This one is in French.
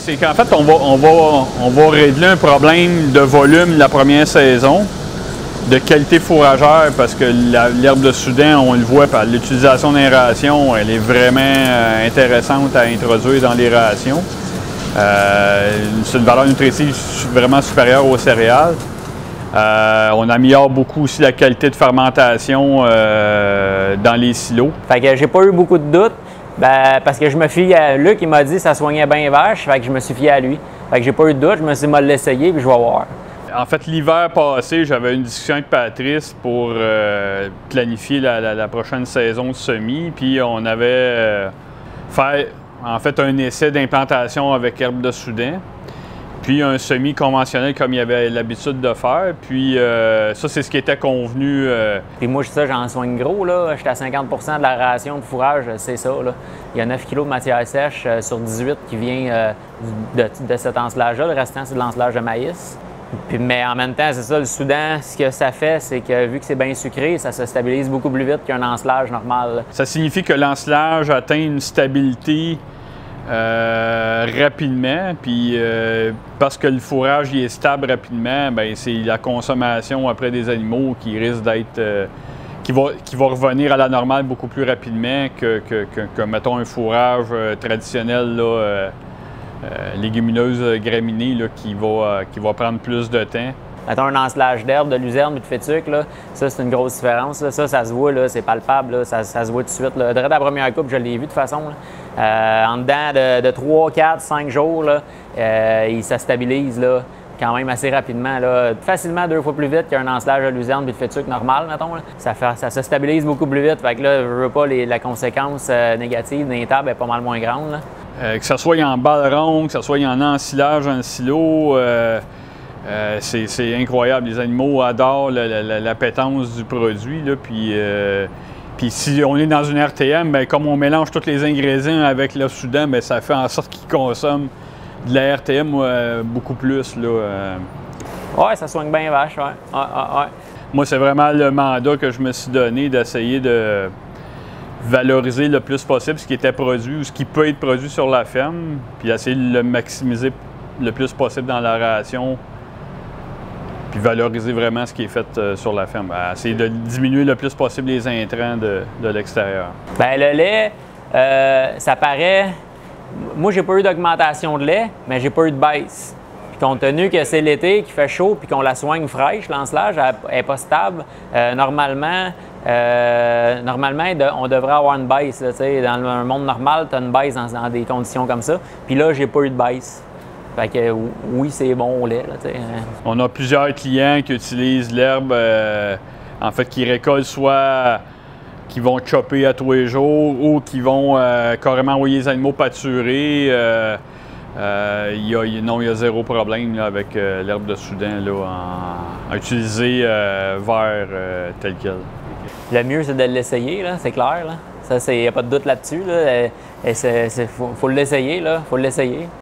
C'est qu'en fait, on va régler un problème de volume la première saison, de qualité fourragère, parce que l'herbe de Soudan, on le voit par l'utilisation des rations, elle est vraiment intéressante à introduire dans les rations. C'est une valeur nutritive vraiment supérieure aux céréales. On améliore beaucoup aussi la qualité de fermentation dans les silos. Fait que j'ai pas eu beaucoup de doutes, parce que je me fie à Luc, il m'a dit que ça soignait bien vache, fait que je me suis fié à lui. Fait que j'ai pas eu de doute, je me suis dit, l'essayer puis je vais voir. En fait, l'hiver passé, j'avais une discussion avec Patrice pour planifier la prochaine saison de semis, puis on avait fait en fait un essai d'implantation avec herbe de Soudan, puis un semis conventionnel comme il avait l'habitude de faire, puis ça, c'est ce qui était convenu. Puis moi, ça, j'en soigne gros, là. J'étais à 50 % de la ration de fourrage, c'est ça, là. Il y a 9 kg de matière sèche sur 18 qui vient de cet ensilage-là. Le restant, c'est de l'ensilage de maïs. Puis, mais en même temps, c'est ça, le Soudan, ce que ça fait, c'est que vu que c'est bien sucré, ça se stabilise beaucoup plus vite qu'un ensilage normal. Ça signifie que l'ensilage atteint une stabilité rapidement, puis parce que le fourrage il est stable rapidement, bien, c'est la consommation après des animaux qui risque d'être qui va revenir à la normale beaucoup plus rapidement que mettons un fourrage traditionnel là, légumineuse graminées là, qui va prendre plus de temps. Mettons un ensilage d'herbe, de luzerne et de fétuque, là, ça c'est une grosse différence. Là. Ça se voit, c'est palpable, là, ça se voit tout de suite. Là. Direct à la première coupe, je l'ai vu de toute façon. En dedans de 3, 4, 5 jours, là, ça stabilise là, quand même assez rapidement. Là. Facilement 2 fois plus vite qu'un ensilage de luzerne et de fétuque normal, mettons. Là. Ça se stabilise beaucoup plus vite. Fait que là, je veux pas la conséquence négative d'un table est pas mal moins grande. Là. Que ce soit en balle ronde, que ce soit en ensilage, en silo, c'est incroyable. Les animaux adorent l'appétence du produit. Là, puis si on est dans une RTM, bien, comme on mélange tous les ingrédients avec le Soudan, bien, ça fait en sorte qu'ils consomment de la RTM beaucoup plus. Là, Ouais, ça soigne bien vache. Ouais. Moi, c'est vraiment le mandat que je me suis donné d'essayer de valoriser le plus possible ce qui était produit ou ce qui peut être produit sur la ferme, puis essayer de le maximiser le plus possible dans la ration, puis valoriser vraiment ce qui est fait sur la ferme. Essayer de diminuer le plus possible les intrants de l'extérieur. Bien, le lait, ça paraît... Moi, j'ai pas eu d'augmentation de lait, mais j'ai pas eu de baisse. Puis compte tenu que c'est l'été, qu'il fait chaud, puis qu'on la soigne fraîche, l'ensilage, elle n'est pas stable, normalement, on devrait avoir une baisse. Là, dans un monde normal, tu as une baisse dans des conditions comme ça. Puis là, j'ai pas eu de baisse. Fait que oui, c'est bon au lait. Là, on a plusieurs clients qui utilisent l'herbe, en fait, qui récoltent soit qui vont chopper à tous les jours ou qui vont carrément envoyer les animaux pâturer. Il y a zéro problème là, avec l'herbe de Soudan là, à utiliser vert tel quel. Le mieux, c'est de l'essayer, c'est clair. Là. Ça, il n'y a pas de doute là-dessus. Là. Faut l'essayer, faut l'essayer.